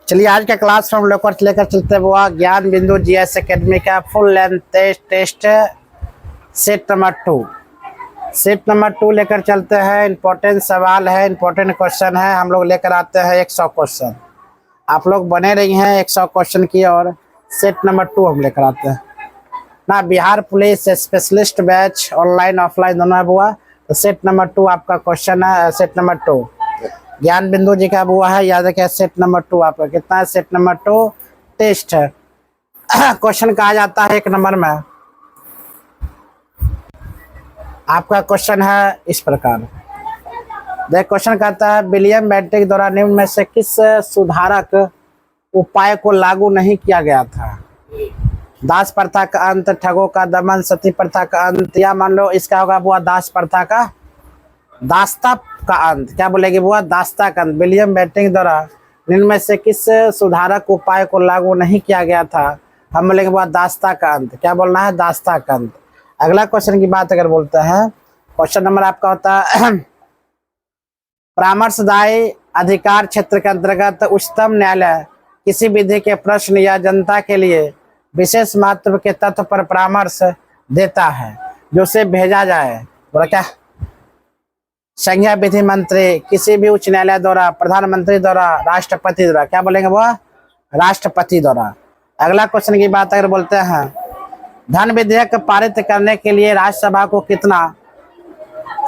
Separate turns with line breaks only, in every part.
चलिए आज का क्लास में हम लोग लेकर चलते हुआ ज्ञान बिंदु जीएस एकेडमी का full length test set number 2 लेकर चलते हैं। इंपॉर्टेंट सवाल है, इंपॉर्टेंट क्वेश्चन है। हम लोग लेकर आते हैं 100 क्वेश्चन। आप लोग बने रही हैं 100 क्वेश्चन की और सेट नंबर 2 हम लेकर आते हैं ना। Bihar police specialist batch online offline दोनों है बुआ। तो सेट नंबर 2 आपका क्वेश्चन है। सेट नंबर 2 ज्ञान बिंदु जी का हुआ है, याद रखिए। सेट नंबर 2 आपका कितना है? सेट नंबर 2 टेस्ट है। क्वेश्चन कहा जाता है 1 नंबर में। आपका क्वेश्चन है इस प्रकार। देख क्वेश्चन कहता है विलियम बेंटिक द्वारा निम्न में से किस सुधारक उपाय को लागू नहीं किया गया था? दास प्रथा का अंत, ठगों का दमन, सती प्रथा का अंत, या मान लो इसका होगा बुआ दास प्रथा का दास्ता का अंत। क्या बोलेगी बुआ? दास्ता का अंत। विलियम बेंटिक द्वारा निम्न में से किस सुधारक उपाय को लागू नहीं किया गया था? हम बोलेंगे बुआ दास्ता का अंत। क्या बोलना है? दास्ता का अंत। अगला क्वेश्चन की बात अगर बोलते हैं, क्वेश्चन नंबर आपका होता है परामर्शदायी अधिकार क्षेत्र के अंतर्गत उच्चतम न्यायालय किसी विधि के प्रश्न या जनता के लिए विशेष महत्व के तथ्य पर परामर्श देता है जो उसे भेजा जाए। बोला क्या? संघीय विधि मंत्री, किसी भी उच्च न्यायालय द्वारा, प्रधानमंत्री द्वारा, राष्ट्रपति द्वारा। क्या बोलेंगे वो? राष्ट्रपति द्वारा। अगला क्वेश्चन की बात अगर बोलते हैं धन विधेयक पारित करने के लिए राज्यसभा को कितना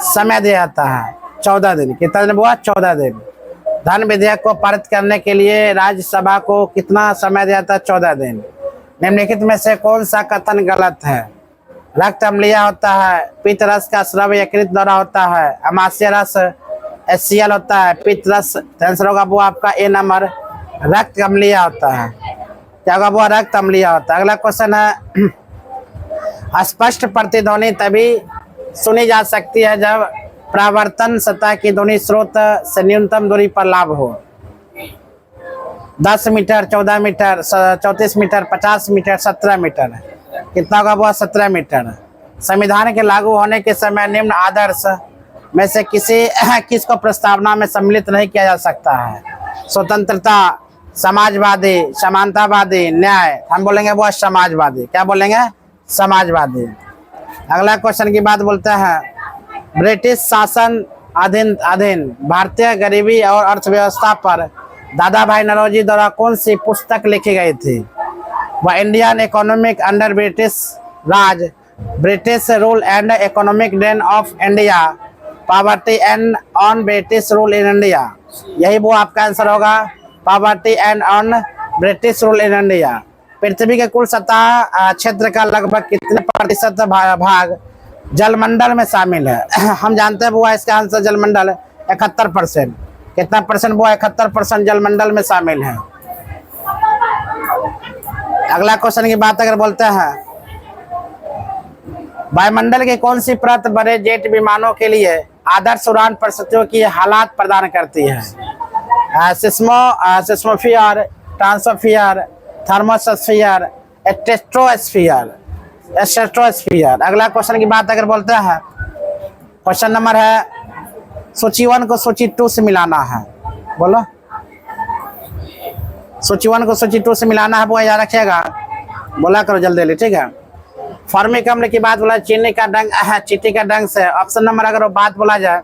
समय दिया जाता है? 14 दिन। कितना दिन हुआ? 14 दिन। धन विधेयक को पारित करने के लिए राज्यसभा को कितना समय दिया जाता है? 14 दिन। निम्नलिखित में से कौन सा कथन गलत है? रक्त अम्लीय होता है, पित्त रस का स्राव यकृत द्वारा होता है, अमाशय रस HCl होता है, पित्त रस आंसर होगा वो आपका ए नंबर रक्त अम्लीय होता है। क्या होगा वो? रक्त अम्लीय होता है। अगला क्वेश्चन है स्पष्ट प्रतिध्वनि तभी सुनी जा सकती है जब परावर्तन सतह की ध्वनि स्रोत से न्यूनतम दूरी पर लाभ हो। 10 metre, 14 metre, 34 metre, 50 metre, 17 metre. कितना होगा वो? 17 मीटर। संविधान के लागू होने के समय निम्न आदर्श में से किस को प्रस्तावना में सम्मिलित नहीं किया जा सकता है? स्वतंत्रता, समाजवादी, समानतावादी, न्याय। हम बोलेंगे वो समाजवादी। क्या बोलेंगे? समाजवादी। अगला क्वेश्चन की बात बोलते हैं ब्रिटिश शासन अधीन भारतीय गरीबी और अर्थव्यवस्था पर दादा भाई नौरोजी द्वारा कौन सी पुस्तक लिखी गई थी? वह Indian economic under British Raj, British rule and economic drain of India, poverty and on British rule in India. यही वो आपका आंसर होगा, poverty and on British rule in India. पृथ्वी के कुल सतह क्षेत्र का लगभग कितने प्रतिशत भाग जलमंडल में शामिल है? हम जानते हैं वो इसका आंसर जलमंडल 71%। कितना परसेंट? वो 71% जलमंडल में शामिल है। अगला क्वेश्चन की बात अगर बोलते हैं वायुमंडल की कौन सी परत बड़े जेट विमानों के लिए आदर्श उड़ान परिस्थितियों की हालात प्रदान करती है? सिस्मोस्फीयर, ट्रांसोस्फीयर, थर्मोस्फीयर, स्ट्रेटोस्फीयर। अगला क्वेश्चन की बात अगर बोलते हैं क्वेश्चन नंबर है सूची 1 को सूची 2 से मिलाना है। बोलो सूची 1 को सूची 2 से मिलाना है, वो याद रखिएगा। बोला करो जल्दी, ठीक है। फॉर्मिक अम्ल की बात बोला, चीनी का डंक से। ऑप्शन नंबर अगर वो बात बोला जाए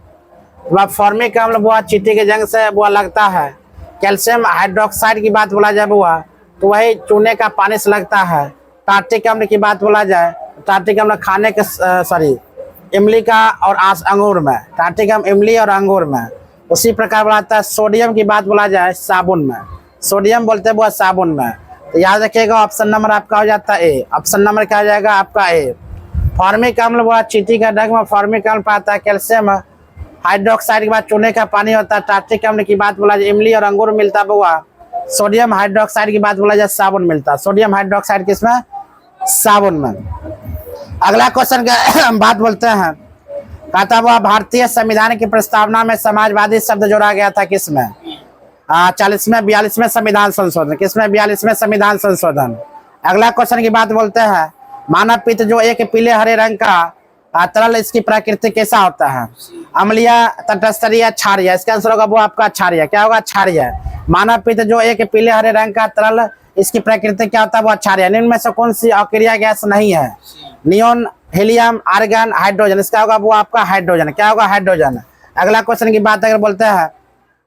वह फॉर्मिक अम्ल वो चींटी के जंग से वो लगता है। कैल्शियम हाइड्रोक्साइड की बात बोला जाए वो तो वही चूने का पानी से लगता है। टार्टिक अम्ल की बात बोला जाए, टार्टिक अम्ल खाने के इमली का और अंगूर में। टार्टिक अम्ल इमली और अंगूर में। उसी प्रकार बोलाता है सोडियम की बात बोला जाए साबुन में। सोडियम बोलते हैं वो साबुन में। तो याद रखिएगा ऑप्शन नंबर आपका हो जाता है ए। ऑप्शन नंबर क्या हो जाएगा आपका? ए। फॉर्मिक अम्ल वो चींटी का डंक में फॉर्मिक अम्ल पाता है। कैल्शियम हाइड्रोक्साइड के बाद चूने का पानी होता है। टार्टिक अम्ल की बात बोला जाए इमली और अंगूर मिलता है। सोडियम हाइड्रोक्साइड की बात बोला जाए साबुन मिलता है। सोडियम हाइड्रोक्साइड किसमें? साबुन में। अगला क्वेश्चन का बात बोलते हैं कहता हुआ भारतीय संविधान की प्रस्तावना में समाजवादी शब्द जोड़ा गया था किसमें? 40वें 42वें संविधान संशोधन। किसमें? 42वें संविधान संशोधन। अगला क्वेश्चन की बात बोलते हैं मानव पित्त जो एक पीले हरे रंग का तरल इसकी प्रकृति कैसा होता है? अम्लीय, तटस्तरीय, क्षारीय। इसका आंसर होगा वो आपका क्षारीय। क्या होगा? क्षारीय। मानव पित्त जो एक पीले हरे रंग का तरल, इसकी प्रकृति क्या होता है? वो क्षारीय। निम्न में से कौन सी अक्रिय गैस नहीं है? Neon, helium, argon, hydrogen. इसका होगा वो आपका हाइड्रोजन। क्या होगा? हाइड्रोजन। अगला क्वेश्चन की बात अगर बोलते हैं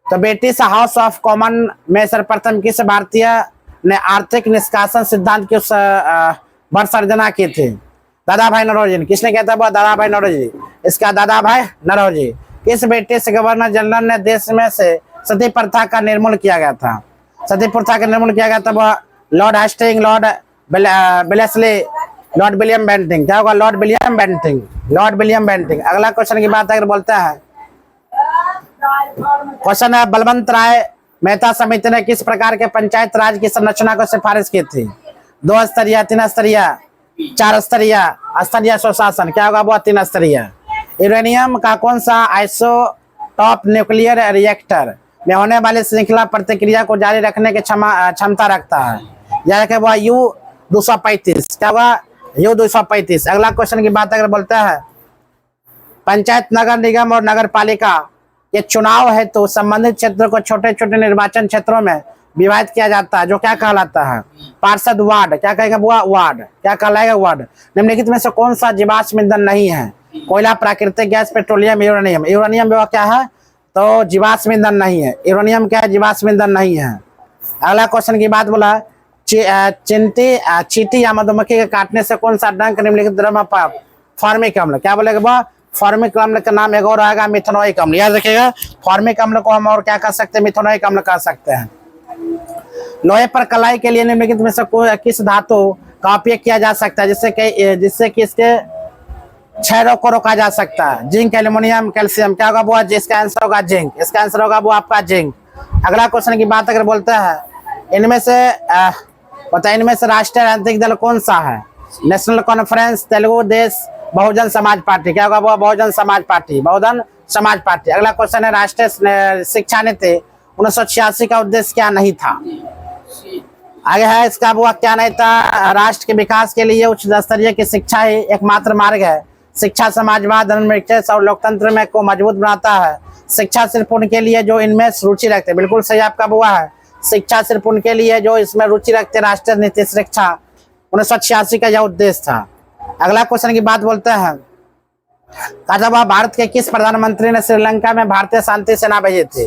तो ब्रिटिश हाउस ऑफ कॉमन में सर्वप्रथम किस भारतीय ने आर्थिक निष्कासन सिद्धांत की वर्ष सर्जना की थी? दादा भाई नौरोजी। किसने कहता है? वो दादा भाई नौरोजी। इसका दादा भाई नौरोजी। किस ब्रिटिश गवर्नर जनरल ने देश में से सती प्रथा का निर्मूल किया गया था? सती प्रथा का निर्मूल किया गया था वो Lord Hasting, Lord Wellesley, Lord William Bentinck. क्या होगा? Lord William Bentinck. Lord William Bentinck. अगला क्वेश्चन की बात अगर बोलते हैं क्वेश्चन है बलवंत राय मेहता समिति ने किस प्रकार के पंचायत राज की संरचना को सिफारिश की थी? 2 स्तरीय, 3 स्तरीय, 4 स्तरीय, स्तरीय स्वशासन। क्या होगा? वो 3 स्तरीय। यूरेनियम का कौन सा आइसोटॉप न्यूक्लियर रिएक्टर में होने वाली श्रृंखला प्रतिक्रिया को जारी रखने की क्षमता रखता है? याद रखें वो U-235। क्या होगा? U-235। अगला क्वेश्चन की बात अगर बोलते हैं पंचायत, नगर निगम और नगर पालिका के चुनाव है तो संबंधित क्षेत्र को छोटे छोटे निर्वाचन क्षेत्रों में विभाजित किया जाता है, जो क्या कहलाता है? पार्षद वार्ड। क्या कहेगा? वो वार्ड। क्या कहलाएगा? वार्ड। निम्नलिखित में से कौन सा जीवाश्म ईंधन नहीं है? कोयला, प्राकृतिक गैस, पेट्रोलियम, यूरेनियम। यूरेनियम क्या है? तो जीवाश्म ईंधन नहीं है। यूरेनियम क्या है? जीवाश्म ईंधन नहीं है। अगला क्वेश्चन की बात बोला चींटी या मधुमक्खी के काटने से कौन सा डंक निम्नलिखित द्रव्य फॉर्मिक अम्ल। क्या बोलेगा? वो फॉर्मिक अम्ल का नाम एक और आएगा मिथेनोइक अम्ल। याद रखिएगा फॉर्मिक अम्ल को हम और क्या कह सकते हैं? मिथेनोइक अम्ल कह सकते हैं। लोहे पर कलाई के लिए निम्नलिखित में से किस धातु का उपयोग किया जा सकता है जिससे कि इसके क्षय को रोका जा सकता है? Zinc, aluminium, calcium. क्या होगा? वो इसका आंसर होगा जिंक। इसका आंसर होगा वो आपका जिंक। अगला क्वेश्चन की बात अगर बोलते हैं इनमें से राष्ट्रीय राजनीतिक दल कौन सा है? नेशनल कॉन्फ्रेंस, तेलुगु देश, बहुजन समाज पार्टी। क्या होगा? वो बहुजन समाज पार्टी। बहुजन समाज पार्टी। अगला क्वेश्चन है राष्ट्रीय शिक्षा नीति 1986 का उद्देश्य क्या नहीं था? आगे है इसका वो क्या नहीं था? राष्ट्र के विकास के लिए उच्च स्तरीय की शिक्षा ही एकमात्र मार्ग है। शिक्षा समाजवाद, धर्मनिरपेक्ष और लोकतंत्र में को मजबूत बनाता है। शिक्षा सिर्फ उनके लिए जो इनमें रुचि रखते। बिल्कुल सही आपका बुआ है। शिक्षा सिर्फ उनके लिए जो इसमें रुचि रखते। राष्ट्रीय नीति शिक्षा 1986 का यह उद्देश्य था। अगला क्वेश्चन की बात बोलते हैं भारत के किस प्रधानमंत्री ने श्रीलंका में भारतीय शांति सेना भेजी थी?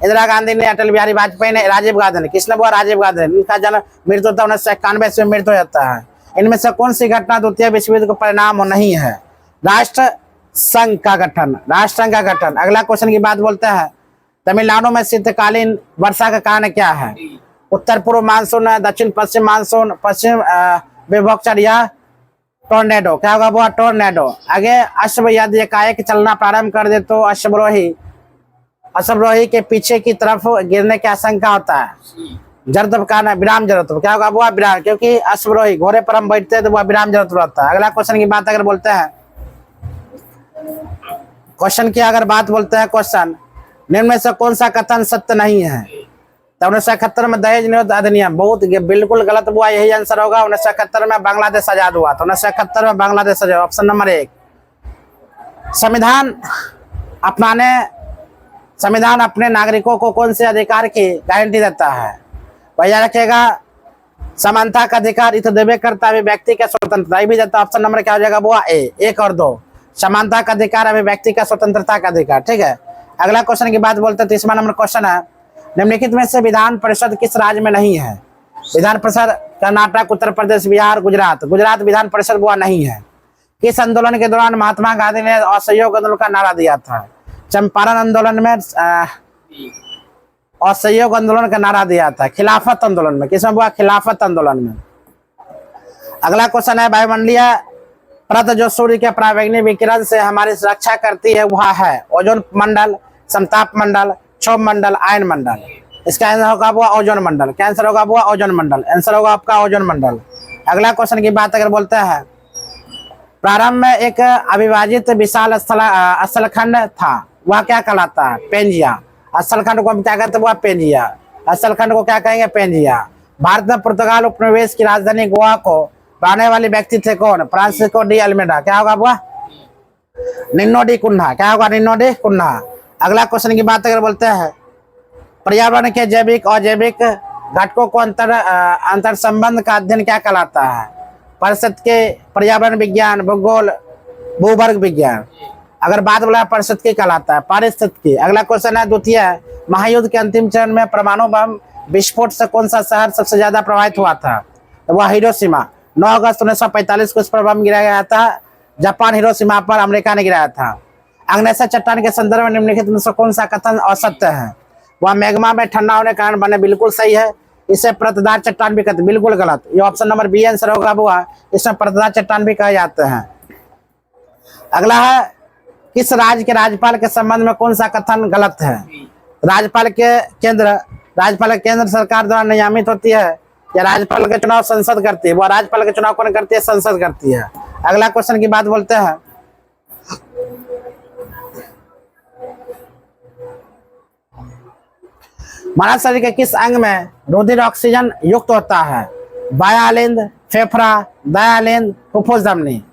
इंदिरा गांधी ने, अटल बिहारी वाजपेयी ने, राजीव गांधी ने। किसने बोला? राजीव गांधी ने। इनका जन्म मृत्यु होता है 1991 में मृत्यु हो जाता है। इनमें से कौन सी घटना द्वितीय विश्व युद्ध का परिणाम नहीं है? राष्ट्र संघ का गठन। राष्ट्र संघ का गठन। अगला क्वेश्चन की बात बोलते हैं तमिलनाडु में शीतकालीन वर्षा का कारण क्या है? उत्तर पूर्व मानसून, दक्षिण पश्चिम मानसून, पश्चिम विभोक्चर या टोर्नेडो। क्या होगा? वो टोर्नेडो। आगे अश्व यदि एकाएक चलना प्रारंभ कर दे तो अश्वरोही के पीछे की तरफ गिरने की आशंका होता है। जरतब का ना विराम जरतब। क्या होगा? वो विराम, क्योंकि अश्वरोही घोड़े पर हम बैठते हैं तो वह विराम जरतब रहता है। अगला क्वेश्चन की बात अगर बोलते हैं क्वेश्चन निम्न में से कौन सा कथन सत्य नहीं है? तो 1971 में दहेज निरोध अधिनियम बिल्कुल गलत हुआ। यही आंसर होगा। 1971 में बांग्लादेश आजाद हुआ था। 1971 में बांग्लादेश आजाद। Option number 1। संविधान अपने नागरिकों को कौन से अधिकार की गारंटी देता है? भैया रखेगा समानता का अधिकार इसे देवे करता है, व्यक्ति का स्वतंत्रता भी देता है। ऑप्शन नंबर क्या हो जाएगा? वो ए, 1 और 2। समानता का अधिकार अभी व्यक्ति का स्वतंत्रता का अधिकार। ठीक है। अगला क्वेश्चन की बात बोलते हैं 30वां नंबर क्वेश्चन है निम्नलिखित में से विधान परिषद किस राज्य में नहीं है? विधान परिषद कर्नाटक, उत्तर प्रदेश, बिहार, गुजरात। गुजरात विधान परिषद वो नहीं है। किस आंदोलन के दौरान महात्मा गांधी ने असहयोग आंदोलन का नारा दिया था? चंपारण आंदोलन में असहयोग आंदोलन का नारा दिया था। खिलाफत आंदोलन में। किसमें हुआ? खिलाफत आंदोलन में। अगला क्वेश्चन है वायुमंडलीय परत जो सूर्य के परावैंगनी विकिरण से हमारी सुरक्षा करती है वह है ओजोन मंडल, समताप मंडल, क्षोभ मंडल, आयन मंडल। इसका आंसर होगा वो ओजोन मंडल। क्या आंसर होगा? वो ओजोन मंडल। आंसर होगा आपका ओजोन मंडल। अगला क्वेश्चन की बात अगर बोलते हैं प्रारंभ में एक अविभाजित विशाल स्थलखंड था, वह क्या कहलाता है? पेंजिया। स्थलखंड को हम क्या कहते हैं? वह पेंजिया। स्थलखंड को क्या कहेंगे? पेंजिया। भारत में पुर्तगाल उपनिवेश की राजधानी गोवा को बनाने वाले व्यक्ति थे कौन? Francisco de Almeida. क्या होगा? वह निन्नोडी कुंडा, क्या होगा निन्नोडी कुंडा। अगला क्वेश्चन की बात अगर बोलते हैं पर्यावरण के जैविक और जैविक घटकों को अंतर संबंध का अध्ययन क्या कहलाता है। परिषद के पर्यावरण विज्ञान, भूगोल, भूवर्ग विज्ञान। अगर बात बोला परिषद की कहलाता है पारिस्थितिकी। अगला क्वेश्चन है द्वितीय महायुद्ध के अंतिम चरण में परमाणु बम विस्फोट से कौन सा शहर सबसे ज्यादा प्रभावित हुआ था। तो वह हिरोशिमा। 9 अगस्त 1945 को इस पर बम गिराया गया था। जापान हिरोशिमा पर अमेरिका ने गिराया था। अग्नेय चट्टान के संदर्भ में निम्नलिखित में से कौन सा कथन असत्य है। वह मैग्मा में ठंडा होने के कारण बने, बिल्कुल सही है। इसे परतदार चट्टान भी कहते, बिल्कुल गलत। ये ऑप्शन नंबर बी आंसर होगा बुआ, इसमें परतदार चट्टान भी कहे जाते हैं। अगला है किस राज्य के राज्यपाल के संबंध में कौन सा कथन गलत है। राज्यपाल के केंद्र सरकार द्वारा नियमित होती है या राज्यपाल के चुनाव संसद करती है। वो राज्यपाल के चुनाव कौन करती है, संसद करती है। अगला क्वेश्चन की बात बोलते हैं मानव शरीर के किस अंग में रुधिर ऑक्सीजन युक्त होता है। बायालिंद, फेफड़ा, दयालिंद, फुफ्फुस धमनी।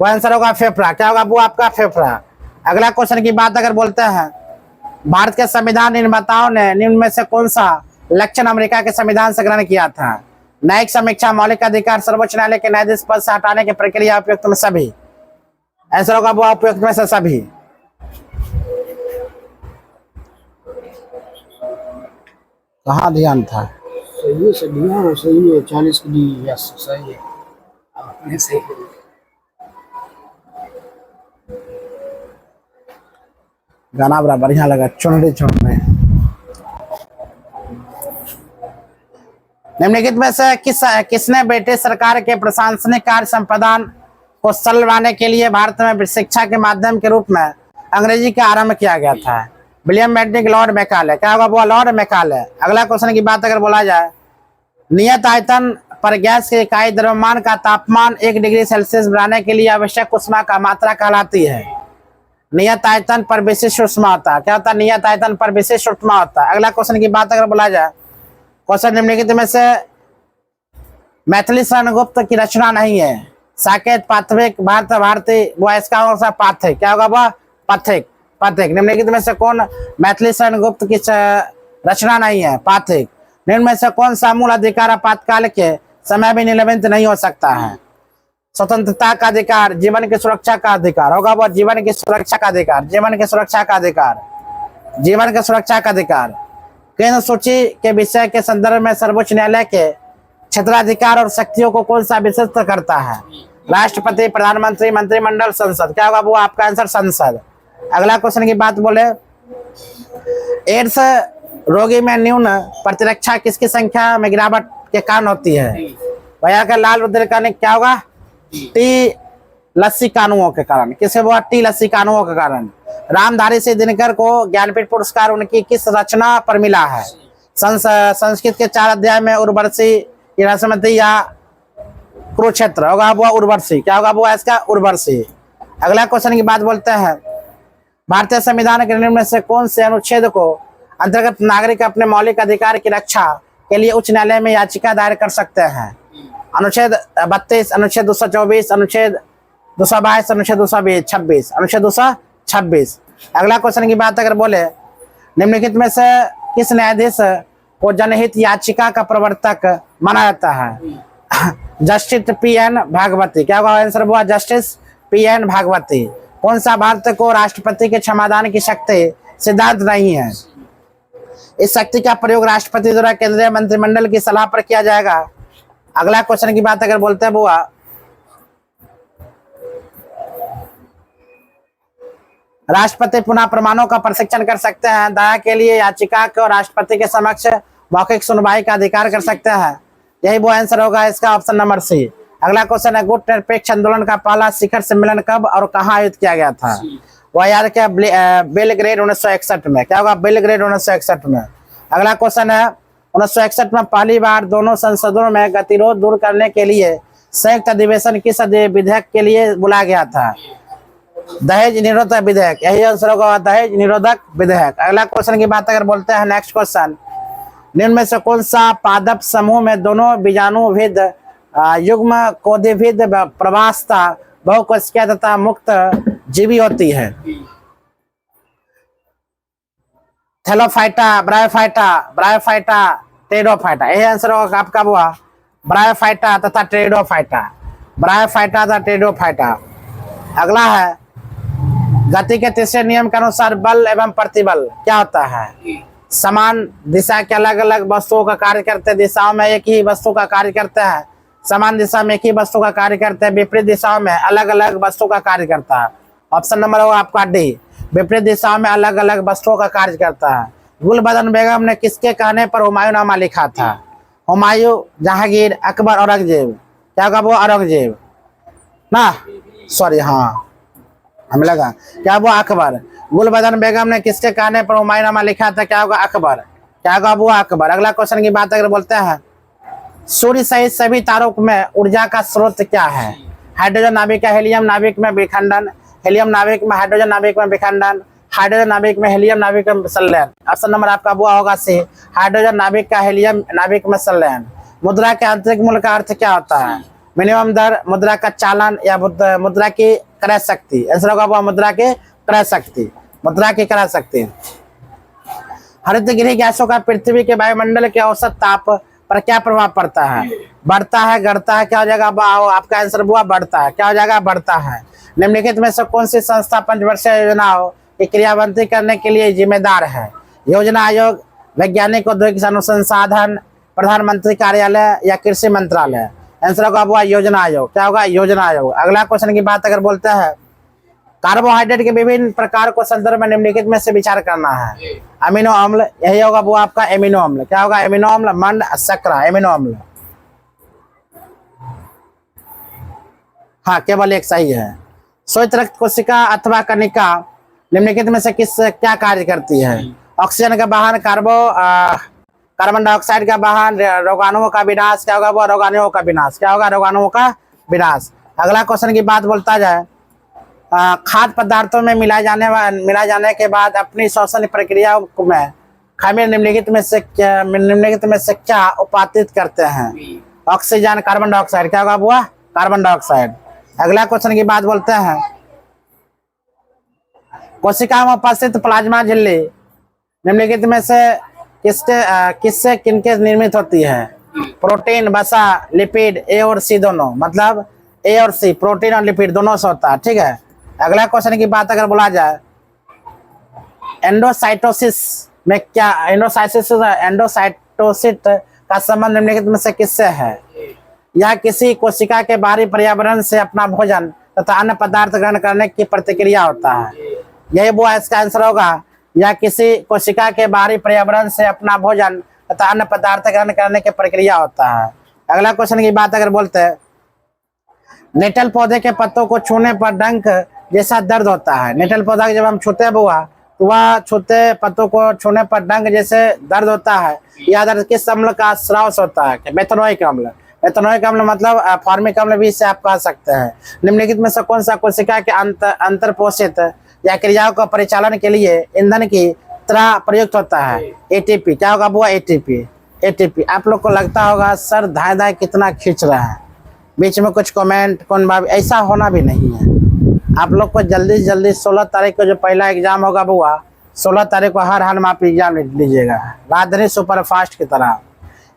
वो आंसर होगा फेफड़ा। क्या होगा वो आपका फेफड़ा। अगला क्वेश्चन की बात अगर बोलते हैं भारत के संविधान निर्माताओं ने निम्न में से कौन सा लक्षण अमेरिका के संविधान से ग्रहण किया था। न्यायिक समीक्षा, मौलिक अधिकार, सर्वोच्च न्यायालय के न्यायाधीश पद से हटाने की प्रक्रिया, उपयुक्त में सभी। आंसर होगा वो उपयुक्त में से सभी। कहाँ ध्यान था,
सही है, सही है, सही है। 40 के लिए यस सही है, आपने सही है।
गाना बड़ा बढ़िया लगा, चुनरी चुनरी। निम्नलिखित में से किसने ब्रिटिश सरकार के प्रशासनिक कार्य संपादन को सरल बनाने के लिए भारत में शिक्षा के माध्यम के रूप में अंग्रेजी का आरंभ किया गया था। William Bentinck, Lord Macaulay. क्या होगा वो लॉर्ड मैकाले। अगला क्वेश्चन की बात अगर बोला जाए नियत आयतन पर गैस के इकाई द्रव्यमान का तापमान 1 डिग्री सेल्सियस बढ़ाने के लिए आवश्यक ऊष्मा का मात्रा कहलाती है। नियत आयतन पर विशिष्ट ऊष्मा होता है। क्या होता है, नियत आयतन पर विशिष्ट ऊष्मा होता है। अगला क्वेश्चन की बात अगर बोला जाए क्वेश्चन निम्नलिखित में से मैथिली शरण गुप्त की रचना नहीं है। साकेत, पाथविक, भारती, वो इसका होगा पाथिक। क्या होगा वह पाथिक। निम्नलिखित में से कौन मैथिली शरण गुप्त की रचना नहीं है, पाथिक। निम्न में से कौन सा मूल अधिकार आपातकाल के समय भी निलंबित नहीं हो सकता है। स्वतंत्रता का अधिकार, जीवन की सुरक्षा का अधिकार। होगा वो जीवन की सुरक्षा का अधिकार। जीवन की सुरक्षा का अधिकार। केंद्र सूची के विषय के संदर्भ में सर्वोच्च न्यायालय के क्षेत्राधिकार और शक्तियों को कौन सा विशिष्ट करता है। राष्ट्रपति, प्रधानमंत्री, मंत्रिमंडल, संसद। क्या होगा वो आपका आंसर संसद। अगला क्वेश्चन की बात बोले एड्स रोगी में न्यून प्रतिरक्षा किसकी संख्या में गिरावट के कारण होती है। भैया का लाल रुधिर कणिक। क्या होगा टी लस्सी कानुओं के कारण। किसे वो टी लस्सी कानुओं के कारण। रामधारी सिंह दिनकर को ज्ञानपीठ पुरस्कार उनकी किस रचना पर मिला है। संस्कृत के 4 अध्याय में उर्वशी, रसमती या कुरुक्षेत्र। होगा वो उर्वशी। क्या होगा वो इसका उर्वशी। अगला क्वेश्चन की बात बोलते हैं भारतीय संविधान के निम्न में से कौन से अनुच्छेद को अंतर्गत नागरिक अपने मौलिक अधिकार की रक्षा के लिए उच्च न्यायालय में याचिका दायर कर सकते हैं। अनुच्छेद 32, अनुच्छेद 224, अनुच्छेद 222, अनुच्छेद 226, अनुच्छेद 226। अगला क्वेश्चन की बात अगर बोले निम्नलिखित में से किस न्यायाधीश को जनहित याचिका का प्रवर्तक माना जाता है। Justice P N. भागवती। क्या होगा आंसर हुआ जस्टिस पी.एन. भागवती। कौन सा भारत को राष्ट्रपति के क्षमादान की शक्ति सिद्धांत नहीं है। इस शक्ति का प्रयोग राष्ट्रपति द्वारा केंद्रीय मंत्रिमंडल की सलाह पर किया जाएगा। अगला क्वेश्चन की बात अगर बोलते हैं बुआ राष्ट्रपति पुनः प्रमाणों का प्रशिक्षण कर सकते हैं। दया के लिए याचिका को राष्ट्रपति के समक्ष मौखिक सुनवाई का अधिकार कर सकते हैं। यही वो आंसर होगा इसका ऑप्शन नंबर सी। अगला क्वेश्चन है गुट निरपेक्ष आंदोलन का पहला शिखर सम्मेलन कब और कहाँ आयोजित किया गया था। वह याद किया बेलग्रेड 1961 में। क्या होगा बेलग्रेड 1961 में। अगला क्वेश्चन है 1961 में पहली बार दोनों संसदों में गतिरोध दूर करने के लिए संयुक्त अधिवेशन किस विधेयक के लिए बुलाया गया था। दहेज निरोधक विधेयक। यही आंसर होगा दहेज निरोधक विधेयक। अगला क्वेश्चन की बात अगर बोलते हैं नेक्स्ट क्वेश्चन निम्न में से कौन सा पादप समूह में दोनों बीजाणुविद युग्म कोधिविद प्रवासता बहुकोशिकीय तथा मुक्त जीवी होती है। थैलोफाइटा, ब्रायोफाइटा, ब्रायोफाइटा, टेरिडोफाइटा, यही आंसर होगा आपका हुआ ब्रायोफाइटा तथा टेरिडोफाइटा, ब्रायोफाइटा तथा टेरिडोफाइटा। अगला है गति के तीसरे नियम के अनुसार बल एवं प्रतिबल क्या होता है? समान दिशा के अलग अलग वस्तुओं का कार्य करते दिशाओं में एक ही वस्तु का कार्य करते हैं, समान दिशा में एक ही वस्तु का कार्य करते हैं, विपरीत दिशाओं में अलग अलग वस्तु का कार्य करता है। ऑप्शन नंबर होगा आपका डी, विपरीत दिशाओं में अलग अलग वस्तुओं का कार्य करता है। गुलबदन बेगम ने किसके कहने पर हुमायूंनामा लिखा था? हुमायूं, जहांगीर, अकबर, औरंगजेब। क्या होगा वो? औरंगजेब ना, सॉरी, हाँ हमें लगा क्या वो अकबर। गुलबदन बेगम ने किसके कहने पर हुमायूंनामा लिखा था? क्या होगा? अकबर। क्या होगा वो? अकबर। अगला क्वेश्चन की बात अगर बोलते हैं सूर्य सहित सभी तारों में ऊर्जा का स्रोत क्या है? हाइड्रोजन नाभिक का हीलियम नाभिक में विखंडन, हीलियम नाभिक में हाइड्रोजन नाभिक में विखंडन, हाइड्रोजन नाभिक में हीलियम नाभिक में संलयन। ऑप्शन नंबर आपका वो होगा सी, हाइड्रोजन नाभिक का हीलियम नाभिक में संलयन। मुद्रा के आंतरिक मूल्य का अर्थ क्या होता है? मिनिमम दर, मुद्रा का चालन या मुद्रा की क्रय शक्ति। आंसर होगा वो मुद्रा की क्रय शक्ति, मुद्रा की क्रय शक्ति। हरितगृह गैसों का पृथ्वी के वायुमंडल के औसत ताप पर क्या प्रभाव पड़ता है? बढ़ता है, घटता है? क्या हो जाएगा? आपका आंसर हुआ बढ़ता है। क्या हो जाएगा? बढ़ता है। निम्नलिखित में से कौन सी संस्था पंचवर्षीय योजनाओं की क्रियान्वित करने के लिए जिम्मेदार है? योजना आयोग, वैज्ञानिक औद्योगिक अनुसंधान, प्रधानमंत्री कार्यालय या कृषि मंत्रालय। आंसर होगा वो योजना आयोग। क्या होगा? योजना आयोग। अगला क्वेश्चन की बात अगर बोलते हैं कार्बोहाइड्रेट के विभिन्न प्रकार को संदर्भ में निम्नलिखित में से विचार करना है। अमीनो अम्ल, यही होगा वो आपका एमिनो अम्ल। क्या होगा? एमिनो अम्ल, मंड, शर्करा, एमिनो अम्ल। हाँ, केवल एक सही है। श्वेत रक्त कोशिका अथवा कणिका निम्नलिखित में से किस क्या कार्य करती है? ऑक्सीजन का वाहन, कार्बन डाइऑक्साइड का वाहन, रोगाणुओं का विनाश। क्या होगा वो? रोगाणुओं का विनाश। क्या होगा? रोगाणुओं का विनाश। अगला क्वेश्चन की बात बोलता जाए खाद्य पदार्थों में मिलाए जाने के बाद अपनी श्वसन प्रक्रिया में खमीर निम्नलिखित में से क्या उत्पादित करते हैं? Oxygen, carbon dioxide. क्या होगा वो? Carbon dioxide. अगला क्वेश्चन की बात बोलते हैं कोशिका में उपस्थित प्लाज्मा झिल्ली निम्नलिखित में से किससे किनके निर्मित होती है? प्रोटीन, वसा, लिपिड, ए और सी दोनों। मतलब ए और सी, प्रोटीन और लिपिड दोनों से होता है। ठीक है। अगला क्वेश्चन की बात अगर बोला जाए एंडोसाइटोसिस में क्या एंडोसाइटोसिस का संबंध निम्नलिखित में से किससे है? यह किसी कोशिका के बाहरी पर्यावरण से अपना भोजन तथा अन्य पदार्थ ग्रहण करने की प्रतिक्रिया होता है। यही वो इसका आंसर होगा। यह किसी कोशिका के बाहरी पर्यावरण से अपना भोजन तथा अन्य पदार्थ ग्रहण करने की प्रक्रिया होता है। अगला क्वेश्चन की बात अगर बोलते हैं नेटल पौधे के पत्तों को छूने पर डंक जैसा दर्द होता है। नेटल पौधा जब हम छूते हुआ तो वह छूते पत्तों को छूने पर डंक जैसे दर्द होता है। यह दर्द किस अम्ल का स्राव होता है? मेथनोइक अम्ल। मेथनोइक अम्ल मतलब फॉर्मिक अम्ल भी इसे आप कह सकते हैं। निम्नलिखित में से कौन सा कोशिका के अंतर्पोषित या क्रियाओं का परिचालन के लिए ईंधन की तरह प्रयुक्त होता है? एटीपी। क्या होगा वो? एटीपी। एटीपी। आप लोग को लगता होगा सर धाए धाए कितना खींच रहा है, बीच में कुछ कमेंट कौन बात, ऐसा होना भी नहीं है। आप लोग को जल्दी से जल्दी 16 तारीख को जो पहला एग्जाम होगा बुआ, 16 तारीख को हर हाल में आप एग्जाम लीजिएगा राजधानी सुपर फास्ट की तरह।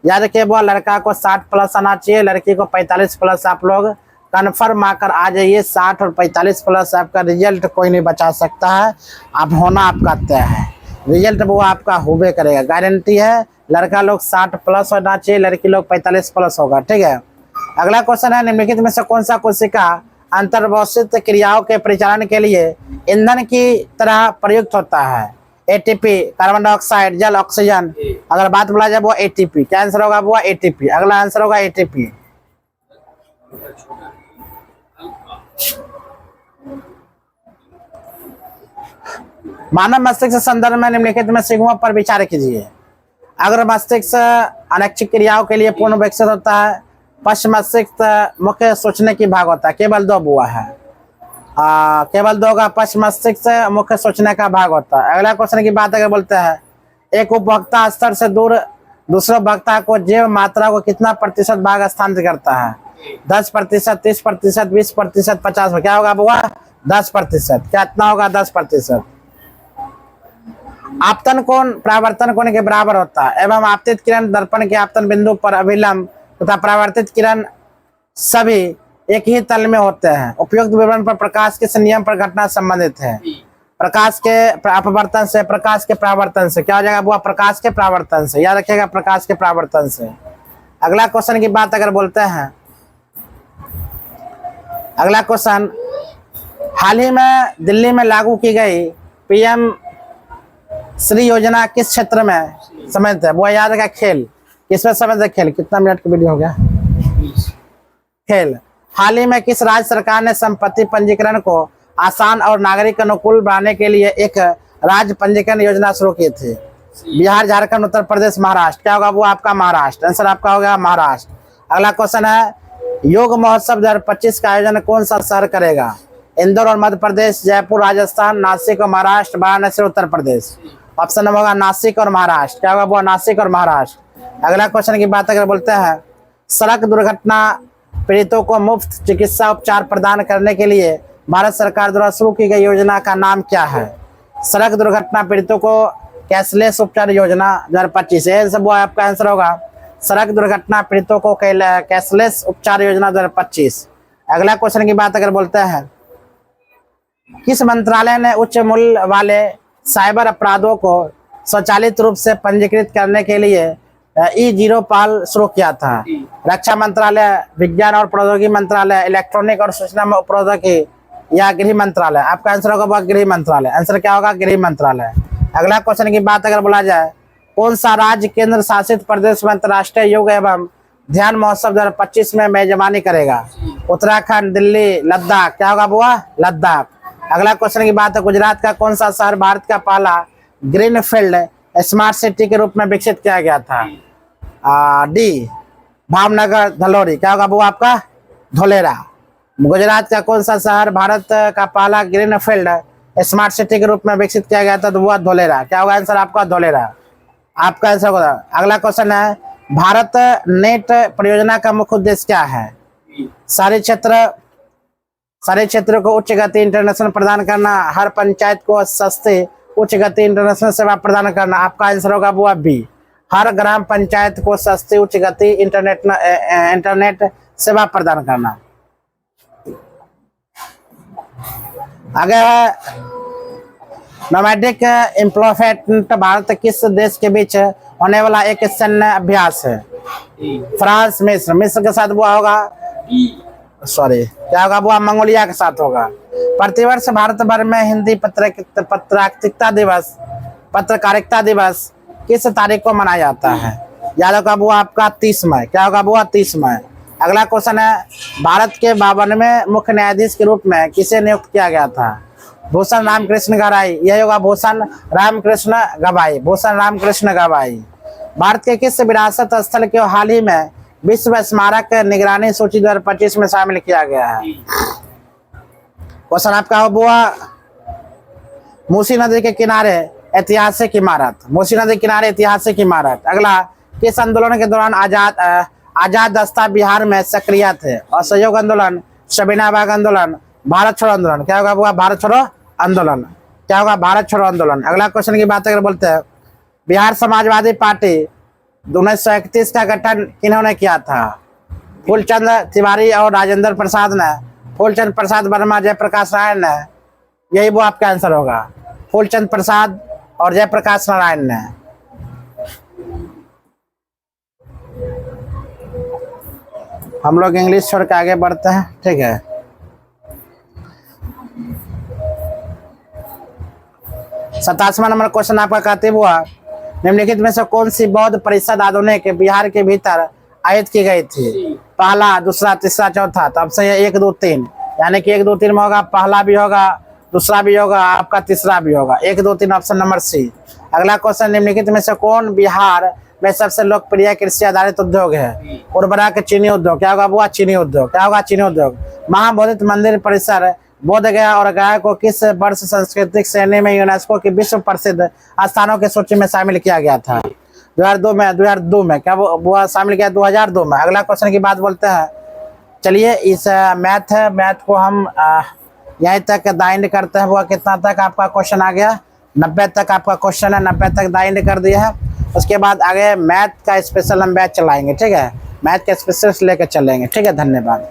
याद रखिए बुआ, लड़का को 60 प्लस आना चाहिए, लड़की को 45 प्लस। आप लोग कन्फर्म आकर आ जाइए। 60 और 45 प्लस आपका रिजल्ट कोई नहीं बचा सकता है। आप होना आपका तय है। रिजल्ट वो आपका होबे करेगा, गारंटी है। लड़का लोग 60 प्लस होना चाहिए, लड़की लोग 45 प्लस होगा। ठीक है। अगला क्वेश्चन है निम्नलिखित में से कौन सा कोशिका अंतर्पोषित क्रियाओं के परिचालन के लिए ईंधन की तरह प्रयुक्त होता है? एटीपी, कार्बन डाइऑक्साइड, जल, ऑक्सीजन। अगर बात बोला जाए वो एटीपी। क्या आंसर होगा वो? एटीपी। अगला आंसर होगा एटीपी। मानव मस्तिष्क के संदर्भ में निम्नलिखित में सिग्मा पर विचार कीजिए। अगर मस्तिष्क अनैच्छिक क्रियाओं के लिए पूर्ण विकसित होता है, पश्चिम मस्तिष्क मुख्य सोचने की भाग होता है। केवल दो बुआ है, केवल दो का पश्चिम मस्तिष्क मुख्य सोचने का भाग होता है। अगला क्वेश्चन की बात अगर बोलते हैं एक उपभोक्ता स्तर से दूर दूसरे उपभोक्ता को जैव मात्रा को कितना प्रतिशत भाग स्थानांतरित करता है? 10%, 30%, 20%, 50%। क्या होगा बुआ? 10%। क्या इतना होगा? 10%। आपतन कोण परावर्तन कोण के बराबर होता है एवं आपतित किरण दर्पण के आपतन बिंदु पर अभिलंब तथा परावर्तित किरण सभी एक ही तल में होते हैं। उपयुक्त विवरण पर प्रकाश किस नियम पर घटना संबंधित है? प्रकाश के अपवर्तन से, प्रकाश के परावर्तन से। क्या हो जाएगा? वो प्रकाश के परावर्तन से, याद रखिएगा, प्रकाश के परावर्तन से। अगला क्वेश्चन की बात अगर बोलते हैं, अगला क्वेश्चन, हाल ही में दिल्ली में लागू की गई पीएम श्री योजना किस क्षेत्र में समझते हैं? वो याद रखा, खेल। किसमें समझते? खेल। कितना मिनट का वीडियो हो गया? खेल। हाल ही में किस राज्य सरकार ने संपत्ति पंजीकरण को आसान और नागरिक अनुकूल बनाने के लिए एक राज्य पंजीकरण योजना शुरू की थी? बिहार, झारखंड, उत्तर प्रदेश, महाराष्ट्र। क्या होगा? वो आपका महाराष्ट्र। आंसर आपका होगा महाराष्ट्र। अगला क्वेश्चन है, योग महोत्सव 2025 का आयोजन कौन सा शहर करेगा? इंदौर और मध्य प्रदेश, जयपुर राजस्थान, नासिक और महाराष्ट्र, वाराणसी उत्तर प्रदेश। ऑप्शन नंबर होगा नासिक और महाराष्ट्र। क्या होगा? वो नासिक और महाराष्ट्र। अगला क्वेश्चन की बात अगर बोलते हैं, सड़क दुर्घटना पीड़ितों को मुफ्त चिकित्सा उपचार प्रदान करने के लिए भारत सरकार द्वारा शुरू की गई योजना का नाम क्या है? सड़क दुर्घटना पीड़ितों को कैशलेस उपचार योजना 2025। ये सब वो आपका आंसर होगा, सड़क दुर्घटना पीड़ितों को कैशलेस उपचार योजना 2025। अगला क्वेश्चन की बात अगर बोलते हैं, किस मंत्रालय ने उच्च मूल्य वाले साइबर अपराधों को स्वचालित रूप से पंजीकृत करने के लिए E0 पहल शुरू किया था? रक्षा मंत्रालय, विज्ञान और प्रौद्योगिकी मंत्रालय, इलेक्ट्रॉनिक और सूचना प्रौद्योगिकी या गृह मंत्रालय? आपका आंसर होगा वह गृह मंत्रालय। आंसर क्या होगा? गृह मंत्रालय। अगला क्वेश्चन की बात अगर बोला जाए, कौन सा राज्य केंद्र शासित प्रदेश में अंतर्राष्ट्रीय योग एवं ध्यान महोत्सव 2025 में मेजबानी करेगा? उत्तराखंड, दिल्ली, लद्दाख। क्या होगा? बुआ लद्दाख। अगला क्वेश्चन की बात है, गुजरात का कौन सा शहर भारत का पहला ग्रीनफील्ड स्मार्ट सिटी के रूप में विकसित किया गया था? डी भावनगर, धलौरी। क्या होगा? वो आपका धोलेरा। गुजरात का कौन सा शहर भारत का पहला ग्रीनफील्ड स्मार्ट सिटी के रूप में विकसित किया गया था? तो वो धोलेरा। क्या होगा? आंसर आपका धोलेरा। आपका आंसर होगा। अगला क्वेश्चन है, भारत नेट परियोजना का मुख्य उद्देश्य क्या है? सारे क्षेत्रों को उच्च गति इंटरनेशनल प्रदान करना, हर पंचायत को सस्ते उच्च गति इंटरनेशनल सेवा प्रदान करना। आपका आंसर होगा वो बी, हर ग्राम पंचायत को सस्ती उच्च गति इंटरनेट सेवा प्रदान करना। आगे है, नोमैडिक एम्प्लॉयमेंट भारत किस देश के बीच होने वाला एक सैन्य अभ्यास है? फ्रांस, मिस्र। मिस्र के साथ वो होगा, सॉरी, क्या होगा? वो मंगोलिया के साथ होगा। प्रतिवर्ष भारत भर में हिंदी पत्रकारिता दिवस किस तारीख को मनाया जाता है? याद होगा वो आपका 30 मई। क्या होगा? वो 30 मई। अगला क्वेश्चन है, भारत के 52वें मुख्य न्यायाधीश के रूप में किसे नियुक्त किया गया था? भूषण रामकृष्ण गवाई। यही होगा भूषण रामकृष्ण गवाई। भूषण रामकृष्ण गवाई। भारत के किस विरासत स्थल को हाल ही में विश्व स्मारक निगरानी सूची 2025 में शामिल किया गया है? क्वेश्चन आपका हुआ, मूसी नदी के किनारे ऐतिहासिक इमारत। मूसी नदी के किनारे ऐतिहासिक इमारत। अगला, किस आंदोलन के दौरान आजाद दस्ता बिहार में सक्रिय थे? असहयोग आंदोलन, शबीना बाग आंदोलन, भारत छोड़ो आंदोलन। क्या होगा? वो भारत छोड़ो आंदोलन। क्या होगा? भारत छोड़ो आंदोलन। अगला क्वेश्चन की बात अगर बोलते हैं, बिहार समाजवादी पार्टी 1931 का गठन किन्होंने किया था? फूलचंद तिवारी और राजेंद्र प्रसाद ने, फूलचंद प्रसाद वर्मा, जयप्रकाश नारायण ने। यही वो आपका आंसर होगा, फूलचंद प्रसाद और जयप्रकाश नारायण ने। हम लोग इंग्लिश छोड़ के आगे बढ़ते हैं, ठीक है। सतासीवां नंबर क्वेश्चन आपका कहते हुआ, निम्नलिखित में से कौन सी बौद्ध परिषद आधुनिक बिहार के भीतर आयोजित की गई थी? पहला, दूसरा, तीसरा, चौथा। तो अब से 1, 2, 3, यानी कि 1, 2, 3 में होगा, पहला भी होगा, दूसरा भी होगा, आपका तीसरा भी होगा। 1, 2, 3 ऑप्शन नंबर सी। अगला क्वेश्चन, निम्नलिखित में से कौन बिहार में सबसे लोकप्रिय कृषि आधारित उद्योग है? उर्वरक, चीनी उद्योग। क्या होगा? वो चीनी उद्योग। क्या होगा? चीनी उद्योग। महाबोधि मंदिर परिसर बोध गया और गया को किस वर्ष सांस्कृतिक श्रेणी में यूनेस्को की विश्व प्रसिद्ध स्थानों की सूची में शामिल किया गया था? 2002 में। क्या वो शामिल किया? 2002 में। अगला क्वेश्चन की बात बोलते हैं, चलिए इस मैथ को हम यहीं तक दाइंड करते हुआ कितना तक आपका क्वेश्चन आ गया, 90 तक आपका क्वेश्चन है, 90 तक दाइंड कर दिया है। उसके बाद आगे मैथ का स्पेशल हम बैच चलाएंगे, ठीक है, मैथ का स्पेशलिस्ट लेकर चलेंगे, ठीक है। धन्यवाद।